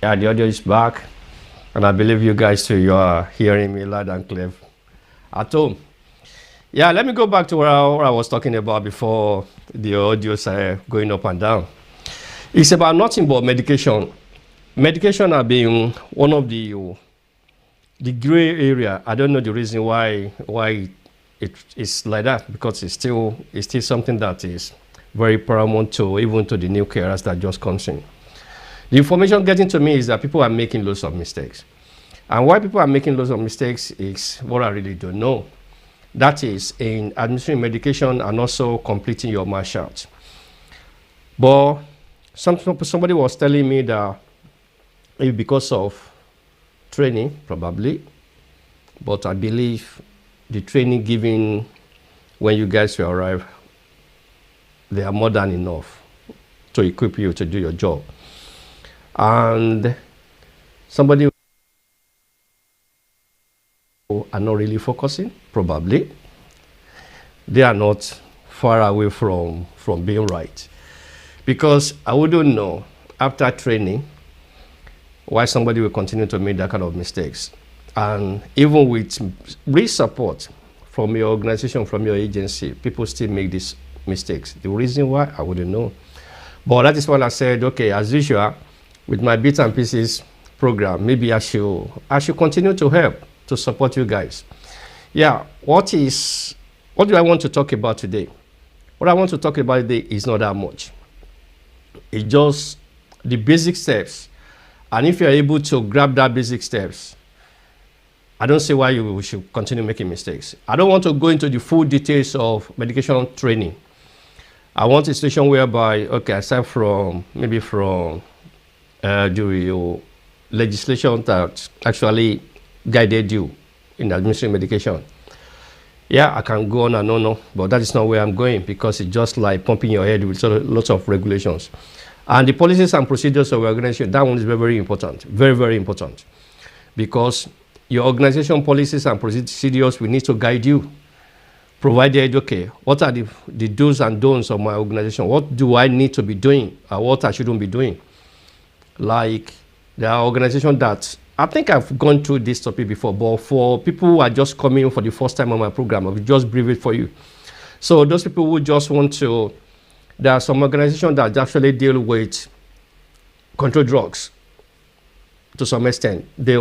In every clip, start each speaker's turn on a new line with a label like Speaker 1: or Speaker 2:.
Speaker 1: Yeah, the audio is back, and I believe you guys too. You are hearing me loud and clear at home. Yeah, let me go back to what I was talking about before the audio started going up and down. It's about nothing but medication. Medication have been one of the gray area. I don't know the reason why it's like that, because it's still something that is very paramount to even to the new carers that just comes in. The information getting to me is that people are making lots of mistakes. And why people are making lots of mistakes is what I really don't know. That is in administering medication and also completing your martial arts. But somebody was telling me that it's because of training, probably. But I believe the training given when you guys will arrive, they are more than enough to equip you to do your job. And somebody are not really focusing, probably. They are not far away from being right. Because I wouldn't know after training why somebody will continue to make that kind of mistakes. And even with real support from your organization, from your agency, people still make these mistakes. The reason why, I wouldn't know. But that is why I said, okay, as usual, with my bits and pieces program, maybe I should continue to help to support you guys. Yeah, what do I want to talk about today? What I want to talk about today is not that much. It's just the basic steps. And if you're able to grab that basic steps, I don't see why you should continue making mistakes. I don't want to go into the full details of medication training. I want a situation whereby, okay, aside from maybe from the legislation that actually guided you in administering medication. Yeah, I can go on and on, but that is not where I'm going, because it's just like pumping your head with lots of regulations. And the policies and procedures of your organization, that one is very, very important. Very, very important. Because your organization policies and procedures will need to guide you. Provided, okay, what are the do's and don'ts of my organization? What do I need to be doing or what I shouldn't be doing? Like, there are organizations that, I think I've gone through this topic before, but for people who are just coming for the first time on my program, I'll just brief it for you. So those people who just want to, there are some organizations that actually deal with controlled drugs to some extent. They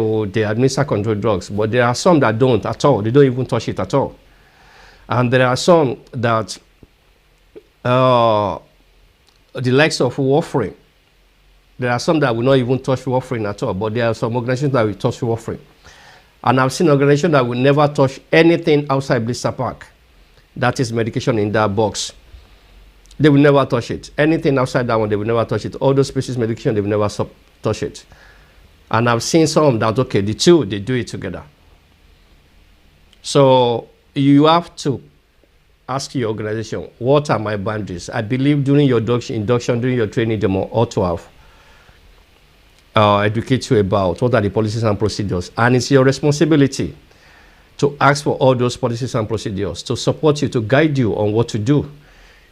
Speaker 1: administer controlled drugs, but there are some that don't at all. They don't even touch it at all. And there are some that the likes of warfarin. There are some that will not even touch warfarin at all, but there are some organizations that will touch warfarin. And I've seen organizations that will never touch anything outside blister pack. That is medication in that box. They will never touch it. Anything outside that one, they will never touch it. All those species medication, they will never touch it. And I've seen some that, okay, the two, they do it together. So you have to ask your organization, what are my boundaries? I believe during your induction, during your training demo, ought to have educate you about what are the policies and procedures. And it's your responsibility to ask for all those policies and procedures, to support you, to guide you on what to do.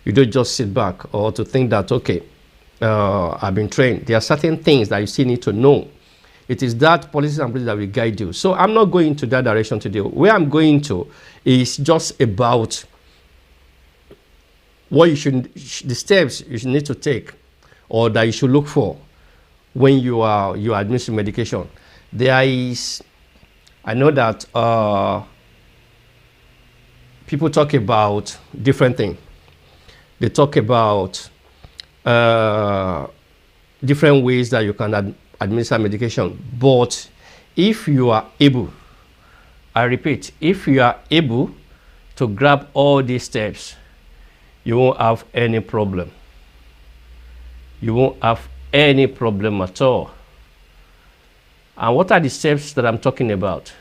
Speaker 1: You don't just sit back or to think that, okay, I've been trained. There are certain things that you still need to know. It is that policies and procedures that will guide you. So I'm not going to that direction today. Where I'm going to is just about what the steps you should need to take or that you should look for when you are administering medication. There is, I know that people talk about different things. They talk about different ways that you can administer medication. But if you are able, I repeat, if you are able to grab all these steps, you won't have any problem. You won't have any problem at all. And what are the steps that I'm talking about?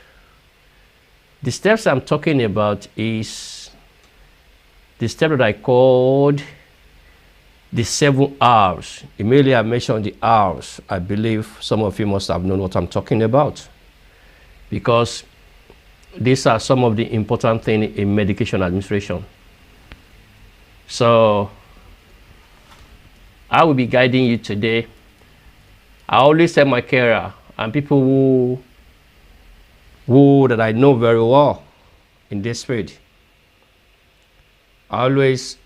Speaker 1: The steps I'm talking about is the step that I called the 7 R's. Immediately I mentioned the R's. I believe some of you must have known what I'm talking about, because these are some of the important things in medication administration. So I will be guiding you today I always tell my carer and people who that I know very well in this field, I always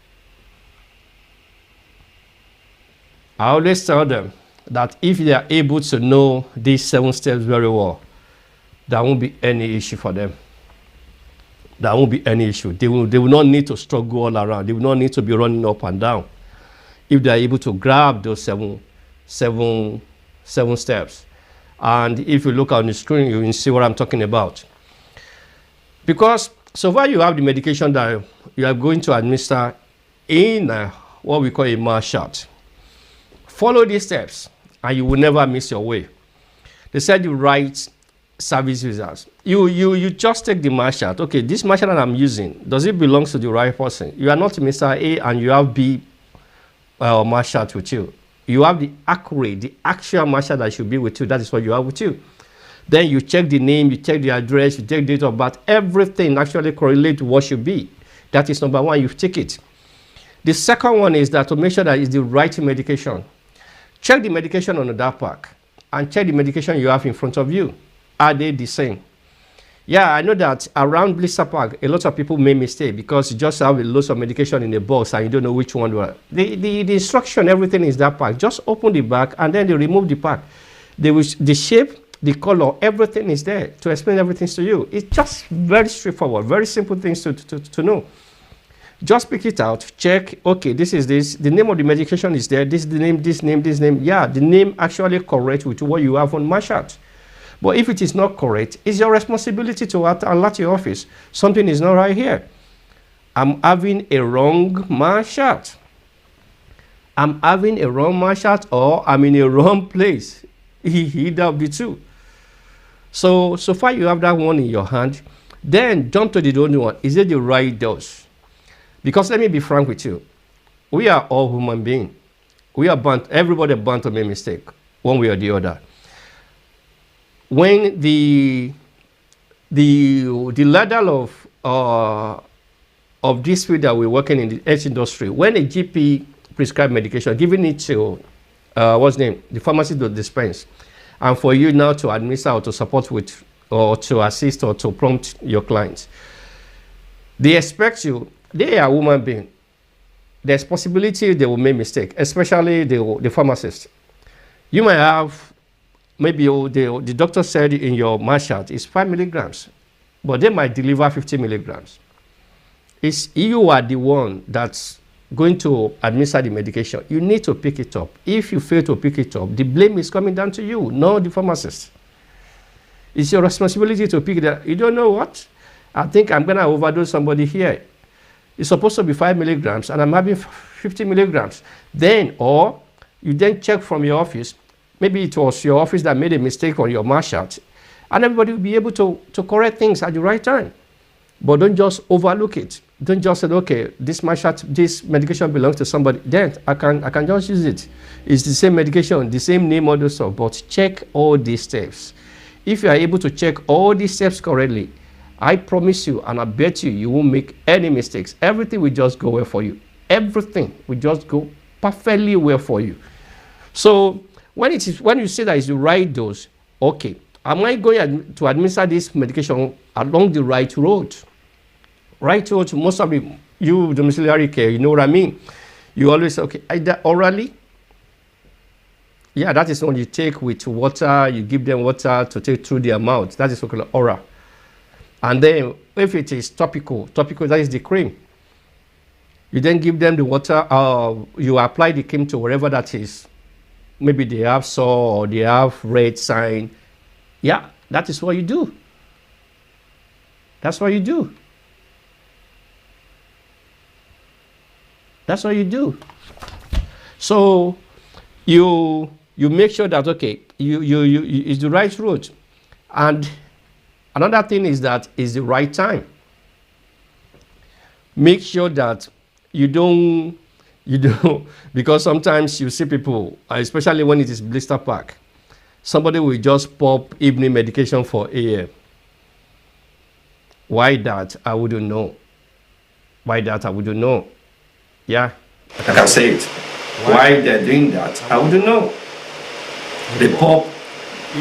Speaker 1: tell them that if they are able to know these 7 steps very well, there won't be any issue for them. There won't be any issue. They will not need to struggle all around. They will not need to be running up and down if they are able to grab those seven steps. And if you look on the screen, you will see what I'm talking about. Because so far you have the medication that you are going to administer in what we call a mass shot. Follow these steps and you will never miss your way. They said you write service users. You just take the mass shot. Okay, this mass shot that I'm using, does it belong to the right person? You are not Mr. A and you have B mass shot with you. You have the accurate, the actual mass shot that should be with you. That is what you have with you. Then you check the name, you check the address, you check the date of birth. Everything actually correlates to what should be. That is number one, you take it. The second one is that to make sure that it's the right medication. Check the medication on that pack and check the medication you have in front of you. Are they the same? Yeah, I know that around blister pack, a lot of people make mistake because you just have a lot of medication in a box and you don't know which one. The instruction, everything is that pack. Just open the back and then they remove the pack. The shape, the color, everything is there to explain everything to you. It's just very straightforward, very simple things to know. Just pick it out, check, okay, this is this, the name of the medication is there, this is the name, this name, this name. Yeah, the name actually correct with what you have on my chart. But if it is not correct, it's your responsibility to alert your office. Something is not right here. I'm having a wrong mass chart. I'm having a wrong mass chart or I'm in a wrong place. Either of the two. So far you have that one in your hand. Then jump to the only one. Is it the right dose? Because let me be frank with you. We are all human beings. We are bound, everybody bound to make mistake, one way or the other. When the level of this field that we're working in the health industry, when a GP prescribe medication, giving it to what's the name, the pharmacy to dispense, and for you now to administer or to support with or to assist or to prompt your clients, they expect you. They are human beings. There's possibility they will make mistake, especially the pharmacist. You might have, maybe the doctor said in your mass chart is 5 milligrams, but they might deliver 50 milligrams. It's you are the one that's going to administer the medication. You need to pick it up. If you fail to pick it up, the blame is coming down to you, not the pharmacist. It's your responsibility to pick it up. You don't know what? I think I'm going to overdose somebody here. It's supposed to be 5 milligrams and I'm having 50 milligrams. Then, or you then check from your office, maybe it was your office that made a mistake on your mass chart, and everybody will be able to correct things at the right time. But don't just overlook it. Don't just say, okay, this mass chart, this medication belongs to somebody, then I can just use it. It's the same medication, the same name, all those stuff, but check all these steps. If you are able to check all these steps correctly, I promise you, and I bet you, you won't make any mistakes. Everything will just go well for you. Everything will just go perfectly well for you. So when you say that it's the right dose, okay, am I going to administer this medication along the right road? Right road, most of you domiciliary care, you know what I mean? You always say, okay, either orally. Yeah, that is when you take with water, you give them water to take through their mouth. That is what we call oral. And then if it is topical, that is the cream. You then give them the water, you apply the cream to wherever that is. Maybe they have sore or they have red sign. Yeah, that is what you do. That's what you do. That's what you do. So you make sure that, okay, you it's the right route. And another thing is that it's the right time. Make sure that you don't, because sometimes you see people, especially when it is blister pack, somebody will just pop evening medication for AM. Why that? I wouldn't know. Why that? I wouldn't know. Yeah, I can say it. Why they're doing that? I wouldn't know. They pop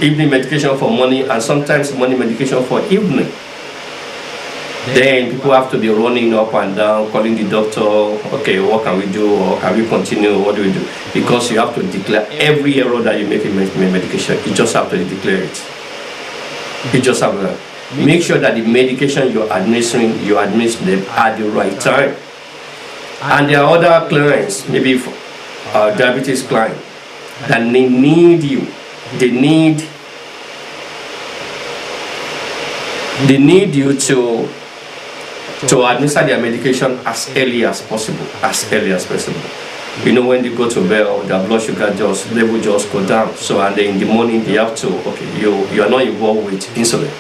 Speaker 1: evening medication for morning and sometimes morning medication for evening. Then people have to be running up and down, calling the doctor, okay, what can we do, or can we continue, what do we do? Because you have to declare every error that you make in medication. You just have to declare it. You just have to make sure that the medication you're administering, you administer them at the right time. And there are other clients, maybe diabetes client, that they need you. They need you to administer their medication as early as possible. You know, when they go to bed, their blood sugar level just go down. So, and then in the morning they have to, okay, you are not involved with insulin.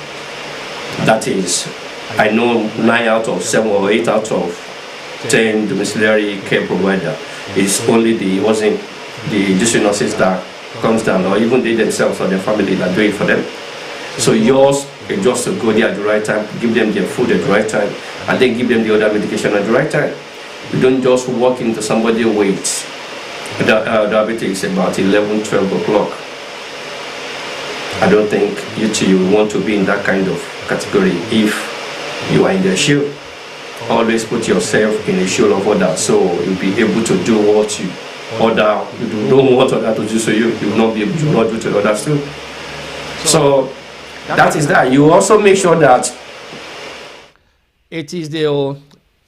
Speaker 1: That is, I know 9 out of 7 or 8 out of 10 domiciliary care provider is only the district nurses that comes down, or even they themselves or their family that do it for them. So yours is just to go there at the right time, give them their food at the right time, and then give them the other medication at the right time. You don't just walk into somebody weight. Diabetes about 11, 12 o'clock. I don't think you want to be in that kind of category if you are in their shoe. Always put yourself in the shoe of others, so you'll be able to do what you don't want others to do, so you will not be able to not do to others too. So that is that. You also make sure that it is the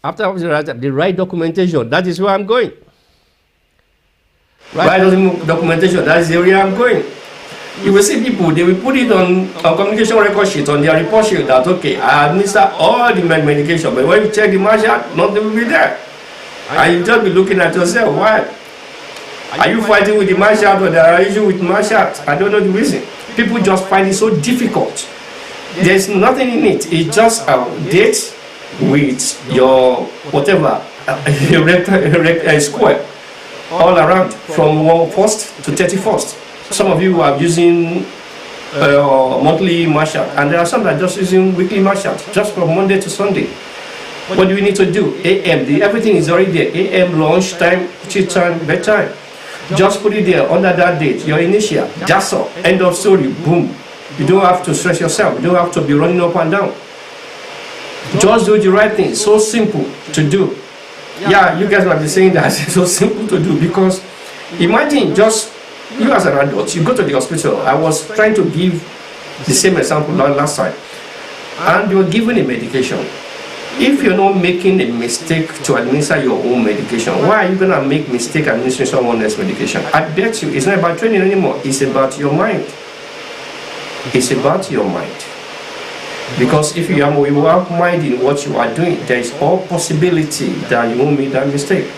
Speaker 1: right documentation. That is where I'm going. Right documentation. That is the area I'm going. You will see people, they will put it on communication record sheet, on their report sheet, that okay, I administer all the medication, but when you check the marshal, nothing will be there. And you just be looking at yourself, why? Are you fighting with the marshal, or there are issues with marshal? I don't know the reason. People just find it so difficult. There's nothing in it. It's just a date with your whatever, a square all around from 1st to 31st. Some of you are using monthly marshal, and there are some that are just using weekly marshal, just from Monday to Sunday. What do we need to do? AM, everything is already there. AM, lunch time, tea time, bedtime. Just put it there under that date, your initial, just so, end of story, boom. You don't have to stress yourself, you don't have to be running up and down. Just do the right thing, so simple to do. Yeah, you guys might be saying that it's so simple to do, because imagine just you as an adult, you go to the hospital. I was trying to give the same example last time, and you're given a medication. If you're not making a mistake to administer your own medication, why are you going to make mistake administering someone else's medication? I bet you it's not about training anymore. It's about your mind. It's about your mind. Because if you have mind in what you are doing, there is all possibility that you won't make that mistake.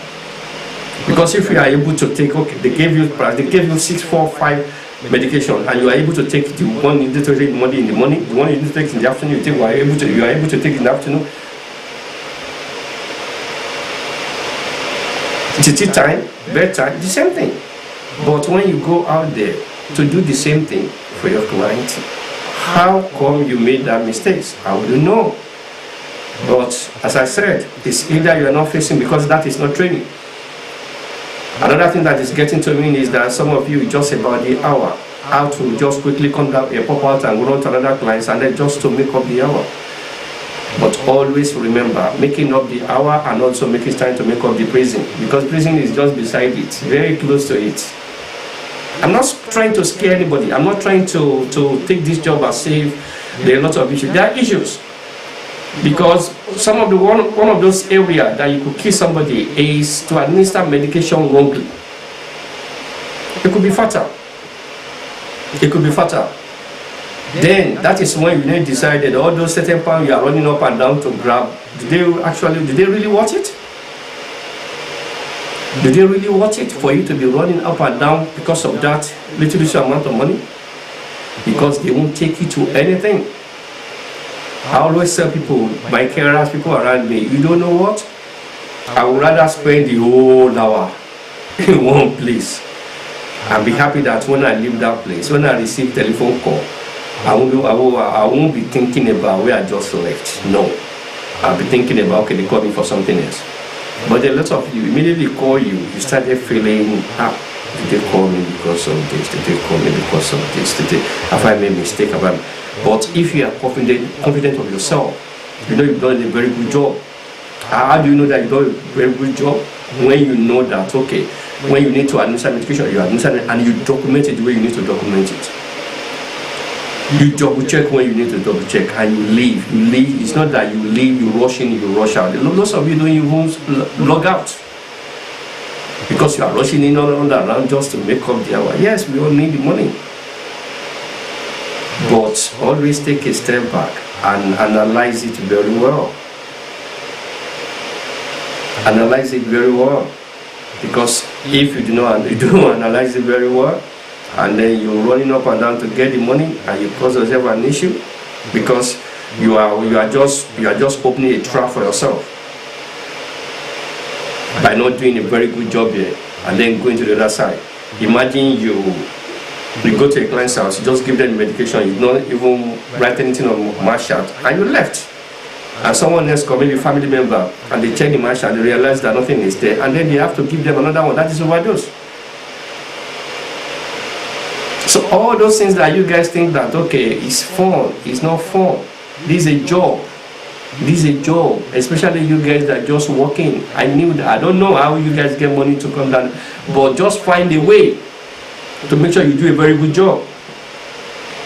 Speaker 1: Because if you are able to take, okay, they gave you 6, 4, 5 medication, and you are able to take the one you need to take in the morning, the one you need to take in the afternoon, you are able to take in the afternoon. Tea time, bedtime, the same thing. But when you go out there to do the same thing for your client, how come you made that mistakes? I wouldn't know. But as I said, it's either you are not facing, because that is not training. Another thing that is getting to me is that some of you just about the hour, how to just quickly come down a pop out and run to another clients, and then just to make up the hour. But always remember, making up the hour and also making time to make up the prison, because prison is just beside it, very close to it. I'm not trying to scare anybody. I'm not trying to take this job as safe. There are lots of issues. There are issues. Because some of the one of those areas that you could kill somebody is to administer medication wrongly. It could be fatal. It could be fatal. Then that is when you decided all those certain pounds you are running up and down to grab, did they really watch it? Do they really watch it for you to be running up and down because of that little amount of money? Because they won't take you to anything. I always tell people, my carers, people around me, you don't know what? I would rather spend the whole hour in one place and be happy that when I leave that place, when I receive telephone call, I won't be thinking about where I just left. No. I'll be thinking about, okay, they called me for something else. But a lot of you immediately call you, you started feeling Did they call me because of this? Did they call me because of this? Have I made a mistake? But if you are confident of yourself, you know you've done a very good job. How do you know that you've done a very good job? When you know that, okay, when you need to administer medication, you administer it and you document it the way you need to document it. You double check when you need to double check, and you leave. It's not that you leave, you rush in, you rush out. Lots of you don't even log out because you are rushing in all around just to make up the hour. Yes, we all need the money, but always take a step back and analyze it very well. Analyze it very well, because if you don't analyze it very well, and then you're running up and down to get the money, and you cause yourself an issue, because you are just opening a trap for yourself by not doing a very good job here, and then going to the other side. Imagine you go to a client's house, you just give them medication, you don't even write anything on marshal, and you left. And someone else come, maybe a family member, and they check the marshal, and they realize that nothing is there, and then they have to give them another one. That is overdose. So all those things that you guys think that, okay, it's fun, it's not fun. This is a job. This is a job, especially you guys that are just working. I knew that. I don't know how you guys get money to come down, but just find a way to make sure you do a very good job.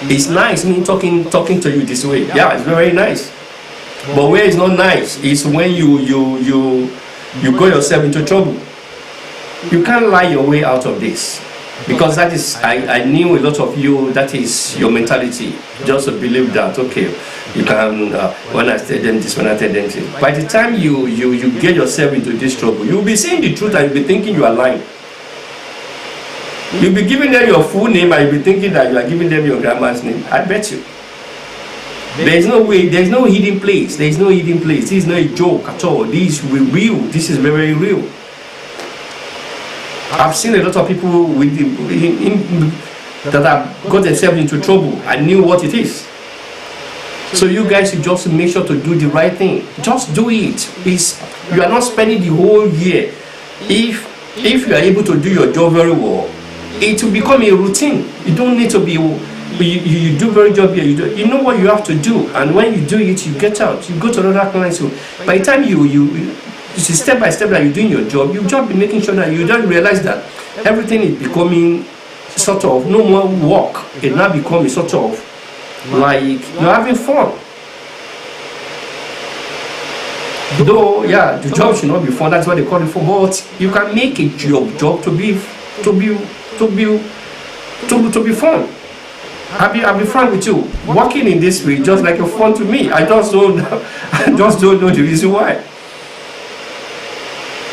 Speaker 1: It's nice me talking to you this way. Yeah, it's very nice. But where it's not nice is when you got yourself into trouble. You can't lie your way out of this. Because that is, I knew a lot of you, that is your mentality, just to believe that, okay, you can, when I tell them this, when I tell them this. By the time you get yourself into this trouble, you'll be saying the truth and you'll be thinking you are lying. You'll be giving them your full name and you'll be thinking that you are giving them your grandma's name. I bet you. There is no way, there is no hidden place. There is no hidden place. This is not a joke at all. This is real. This is very, very real. I've seen a lot of people that have got themselves into trouble. I knew what it is. So you guys should just make sure to do the right thing. Just do it. You are not spending the whole year. If you are able to do your job very well, it will become a routine. You don't need to be. You do very job here. You know what you have to do, and when you do it, you get out. You go to another client. So by the time it's a step by step that you're doing your job, you just be making sure that you don't realize that everything is becoming sort of no more work. It now becomes sort of like you're having fun. Though, yeah, the job should not be fun. That's what they call it for. But you can make a job to be fun. I'll be frank with you. Working in this way just like a fun to me. I just don't know the reason why.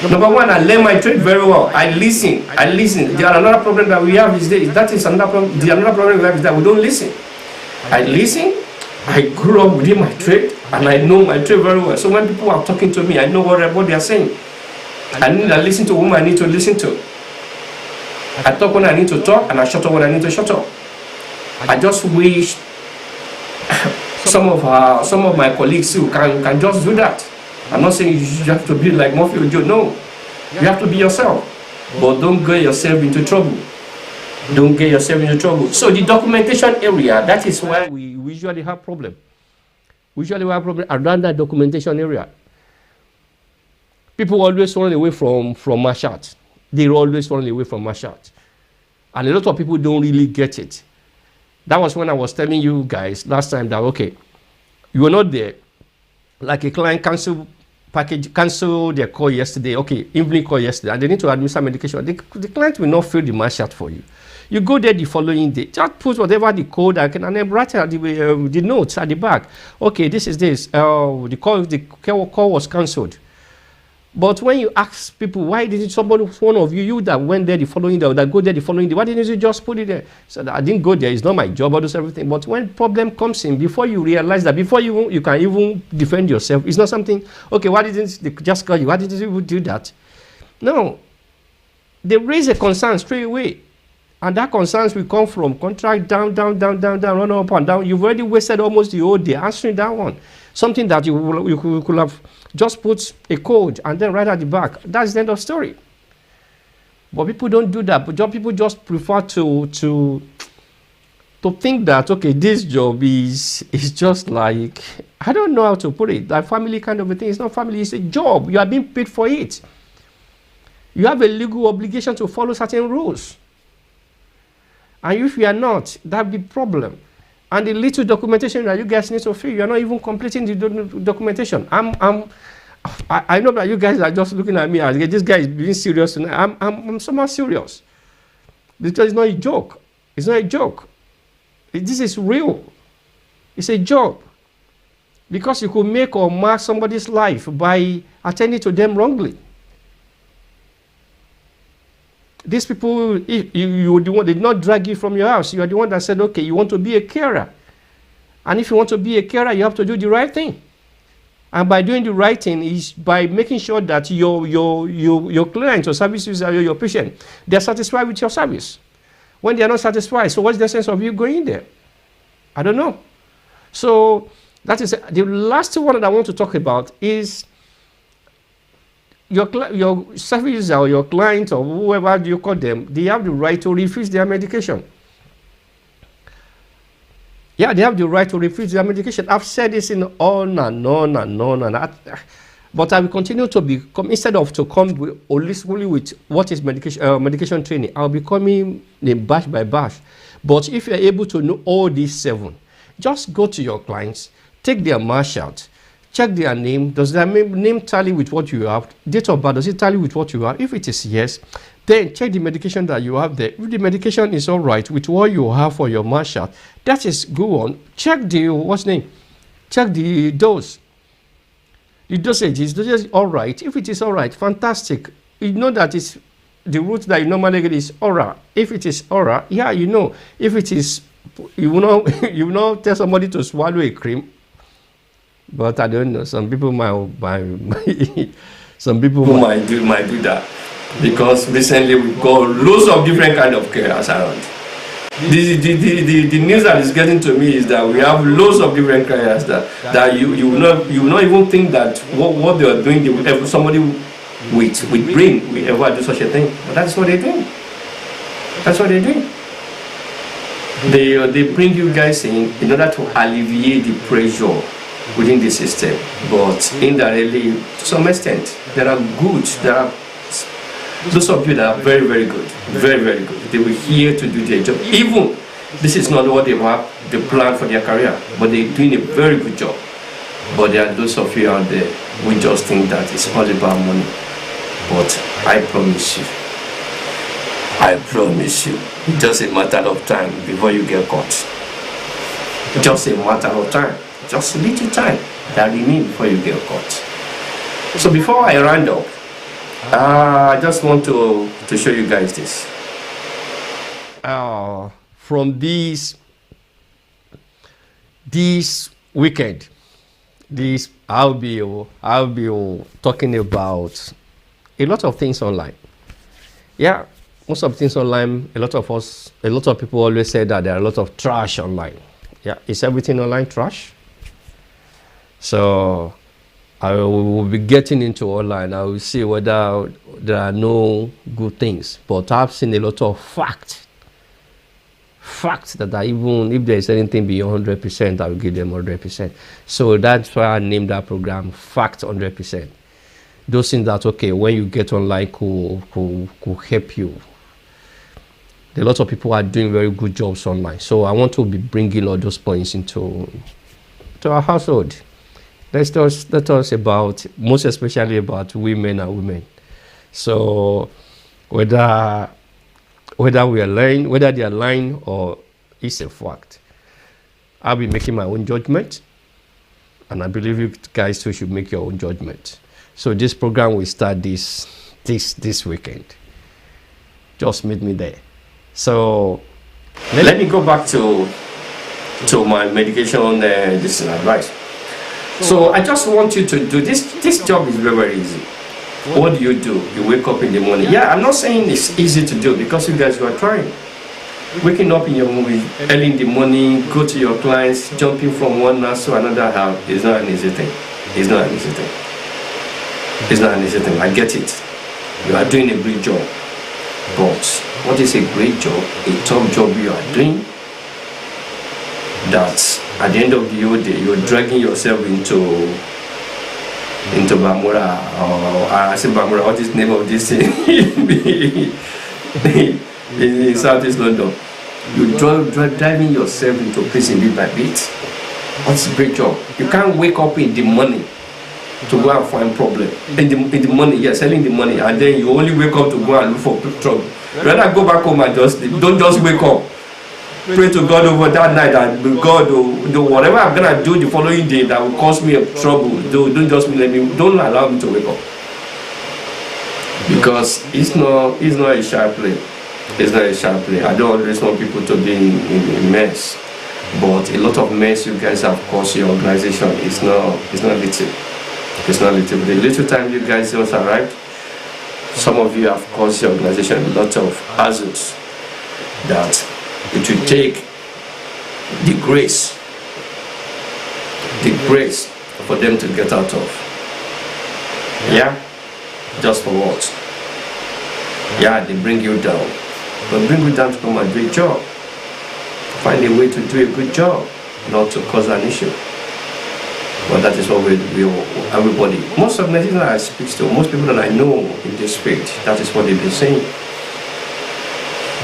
Speaker 1: Number one, I learn my trade very well. I listen. Another problem that we have is this. That is another problem. Another problem we have is that we don't listen. I listen. I grew up within my trade, and I know my trade very well. So when people are talking to me, I know what they are saying. I need to listen to whom I need to listen to. I talk when I need to talk, and I shut up when I need to shut up. I just wish some of my colleagues who can just do that. I'm not saying you have to be like Murphy or Joe. No, you have to be yourself, but don't get yourself into trouble. Don't get yourself into trouble. So the documentation area, that is why we usually have problem. We usually have problem around that documentation area. People always run away from marshal. They always run away from marshal, and a lot of people don't really get it. That was when I was telling you guys last time that, okay, you were not there. Like a client cancel their call yesterday, okay, evening call yesterday, and they need to administer medication. The client will not fill the marshal for you. You go there the following day, just put whatever the code and then write the notes at the back. Okay, this is this. The call was cancelled. But when you ask people, why didn't one of you that went there the following day, or that go there the following day, why didn't you just put it there? So I didn't go there, it's not my job, I do everything. But when problem comes in, before you realize that, before you can even defend yourself, it's not something, okay, why didn't they just call you? Why didn't you do that? No. They raise a concern straight away. And that concerns will come from contract down, run up and down. You've already wasted almost the whole day answering that one. Something that you could have just put a code and then right at the back. That's the end of story. But people don't do that. But people just prefer to think that, okay, this job is just like, I don't know how to put it, that family kind of a thing. It's not family, it's a job. You are being paid for it. You have a legal obligation to follow certain rules. And if you are not, that'll be a problem. And the little documentation that you guys need to fill, you're not even completing the documentation. I know that you guys are just looking at me as this guy is being serious tonight. I'm somewhat serious. Because it's not a joke. It's not a joke. This is real. It's a job. Because you could make or mark somebody's life by attending to them wrongly. These people, you were the one, they did not drag you from your house. You are the one that said, okay, you want to be a carer. And if you want to be a carer, you have to do the right thing. And by doing the right thing is by making sure that your clients or service user, your patient, they're satisfied with your service. When they are not satisfied, so what's the sense of you going there? I don't know. So that is the last one that I want to talk about is your service user or your client or whoever you call them, they have the right to refuse their medication. Yeah, they have the right to refuse their medication. I've said this in on and on and on and on. But I will continue to become, instead of to come holistically with what is medication training, I'll be coming in batch by batch. But if you're able to know all these 7, just go to your clients, take their marsh out, check their name. Does their name tally with what you have? Date of birth, does it tally with what you have? If it is yes, then check the medication that you have there. If the medication is all right with what you have for your marsh out, that is go on. Check the, what's name? Check the dose. The dosage is all right. If it is all right, fantastic. You know that it's the route that you normally get is oral. If it is oral, yeah, you know. If it is, you know, you know, tell somebody to swallow a cream. But I don't know. Some people might some people might do that because recently we've got loads of different kind of carers around. The news that is getting to me is that we have loads of different carers that you will not even think that what they are doing, they will ever, somebody with brain will ever do such a thing. But that's what they're doing. That's what they're doing. They bring you guys in order to alleviate the pressure within the system, but indirectly, to some extent, there are those of you that are very, very good, very, very good. They were here to do their job. Even this is not what they plan for their career, but they're doing a very good job. But there are those of you out there who just think that it's all about money. But I promise you, it's just a matter of time before you get caught. Just a matter of time. Just a little time that remains before you get caught. So before I round up, I just want to show you guys this. From this weekend, I'll be talking about a lot of things online. Yeah, most of things online. A lot of people always say that there are a lot of trash online. Yeah, is everything online trash? So I will be getting into online. I will see whether there are no good things. But I've seen a lot of facts that are, even if there is anything beyond 100%, I will give them 100%. So that's why I named that program Fact 100%. Those things that, okay, when you get online could help you. A lot of people are doing very good jobs online. So I want to be bringing all those points into our household. Let's talk about, most especially about women and women. So whether we are lying, whether they are lying or it's a fact, I'll be making my own judgment, and I believe you guys too should make your own judgment. So this program will start this weekend. Just meet me there. So let me go back to my medication this advice. So I just want you to do this. This job is very, very easy. What do? You wake up in the morning. Yeah, I'm not saying it's easy to do because you guys are trying. Waking up in your movie early in the morning, go to your clients, jumping from one nurse to another house is not an easy thing. It's not an easy thing. It's not an easy thing. I get it. You are doing a great job. But what is a great job? A top job you are doing that at the end of the day you're dragging yourself into Bamura, or I say Bamura, what is the name of this thing? in Southeast London. You driving yourself into prison bit by bit. What's a great job? You can't wake up in the morning to go and find problem. In the morning, you're selling the money, and then you only wake up to go and look for trouble. Rather go back home and just sleep. Don't just wake up. Pray to God over that night and God, do whatever I'm gonna do the following day that will cause me trouble. Don't allow me to wake up, because it's not a sharp play. It's not a sharp play. I don't always want people to be in mess, but a lot of mess you guys have caused your organization. It's not little. It's not little. The little time you guys just arrived, some of you have caused your organization a lot of hazards that it will take the grace for them to get out of. Yeah? Just for what? Yeah, they bring you down. But bring you down to come and do a job. Find a way to do a good job, not to cause an issue. But that is what we everybody, most organizations that I speak to, most people that I know in this field, that is what they've been saying.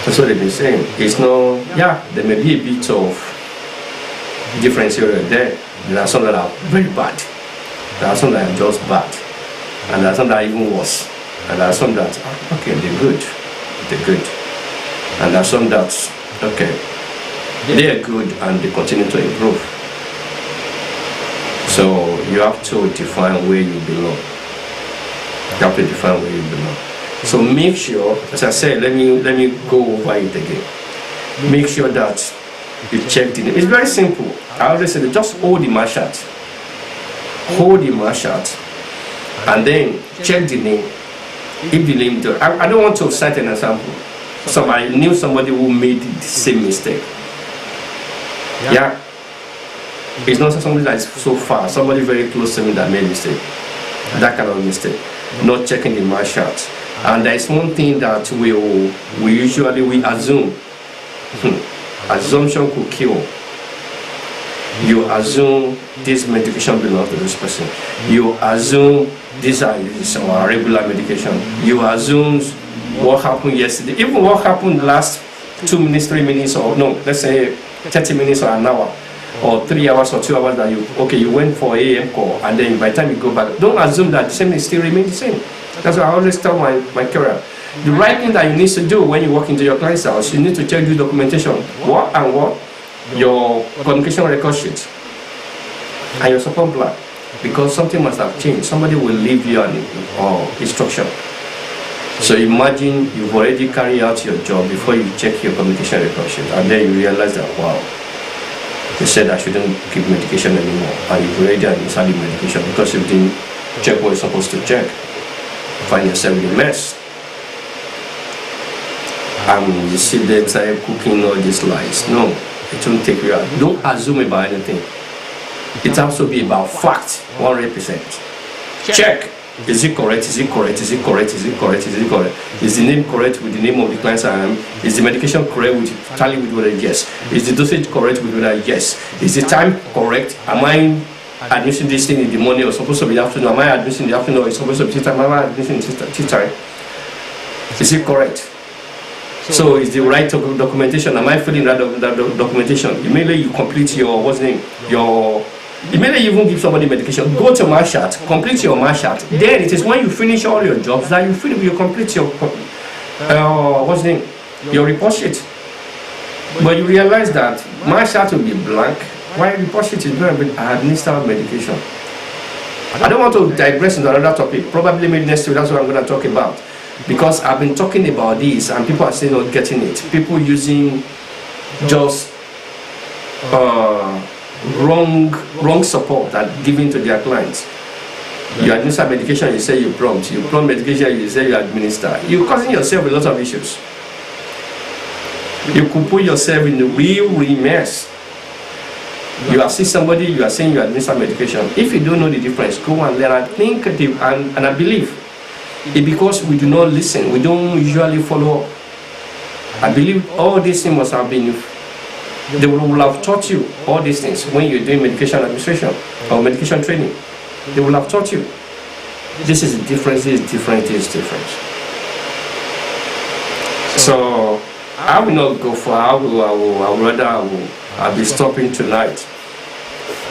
Speaker 1: That's what they've been saying. It's not, yeah, there may be a bit of difference here and there. There are some that are very bad. There are some that are just bad. And there are some that are even worse. And there are some that, okay, they're good. They're good. And there are some that, okay, they are good and they continue to improve. So you have to define where you belong. You have to define where you belong. So make sure, as I said, let me go over it again. Make sure that you check the name. It's very simple. I always say, just hold the mashat. Hold the mashat, and then check the name. If the name, I don't want to cite an example. So I knew somebody who made the same mistake. Yeah. It's not somebody that is so far, somebody very close to me that made a mistake. That kind of mistake. Not checking the mashat. And there is one thing that we usually assume. Assumption could kill. You assume this medication belongs to this person. You assume these are our regular medication. You assume what happened yesterday. Even what happened last 2 minutes, 3 minutes, or no, let's say 30 minutes or an hour, or 3 hours or 2 hours that you went for AM call, and then by the time you go back, don't assume that the same thing still remains the same. That's what I always tell my career. The right thing that you need to do when you walk into your client's house, you need to check the documentation. What and what? Your communication record sheet and your support plan. Because something must have changed. Somebody will leave you an instruction. So imagine you've already carried out your job before you check your communication record sheet, and then you realize that, wow, they said I shouldn't give medication anymore, and you've already administered the medication because you didn't check what you're supposed to check. Find yourself in a mess. You see them start cooking all these lies. No, it won't take you out. Don't assume about anything. It has to be about fact, 100%. Check. Is it correct? Is it correct? Is it correct? Is it correct? Is it correct? Is the name correct with the name of the client's IM? Is the medication correct with tally with whether yes? Is the dosage correct with whether yes? Is the time correct? Am I administering this thing in the morning or supposed to be in the afternoon? Am I administering in the afternoon or it's supposed to be tea time? Am I administering in tea time? Is it correct? So is the right documentation? Am I filling that documentation? Immediately you complete your immediately you even give somebody medication. Go to mashat, complete your mashat. Then it is when you finish all your jobs that you complete your your report sheet. But you realize that mashat will be blank. Why report sheet is going to be administered medication. I don't want to digress into another topic. Probably maybe next week that's what I'm going to talk about. Because I've been talking about this and people are still not getting it. People using just wrong support that given to their clients. You administer medication, you say you prompt. You prompt medication, you say you administer. You're causing yourself a lot of issues. You could put yourself in a real mess. You assist somebody, you are saying you administer medication. If you don't know the difference, go and learn. I think and I believe it's because we do not listen. We don't usually follow I believe all these things must have been, they will have taught you all these things when you're doing medication administration or medication training. They will have taught you. This is different, this is different, this is different. So I will not go for, I'll be stopping tonight.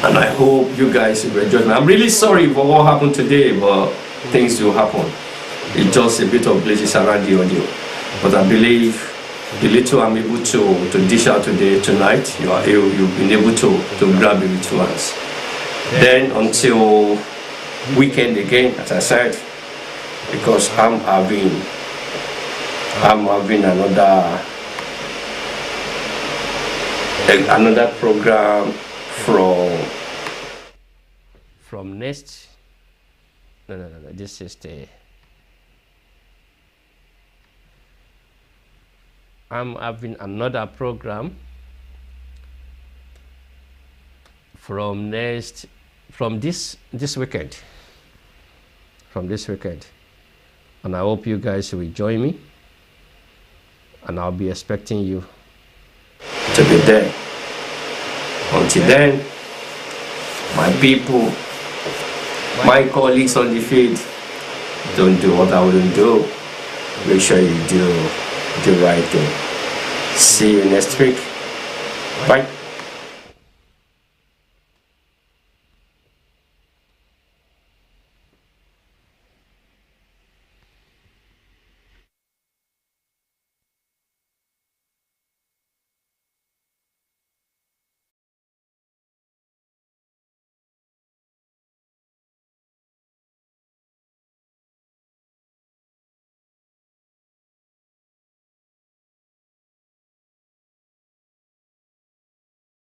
Speaker 1: And I hope you guys will enjoy me. I'm really sorry for what happened today, but things will happen. It's just a bit of glitches around the audio. But I believe the little I'm able to dish out today, tonight, you've been able to grab it with two hands. Then until weekend again, as I said, because I'm having another program from next. No. This is the. I'm having another program from this weekend. And I hope you guys will join me. And I'll be expecting you to be there. Until then, my people, my colleagues on the field, don't do what I wouldn't do. Make sure you do the right thing. See you next week. Bye.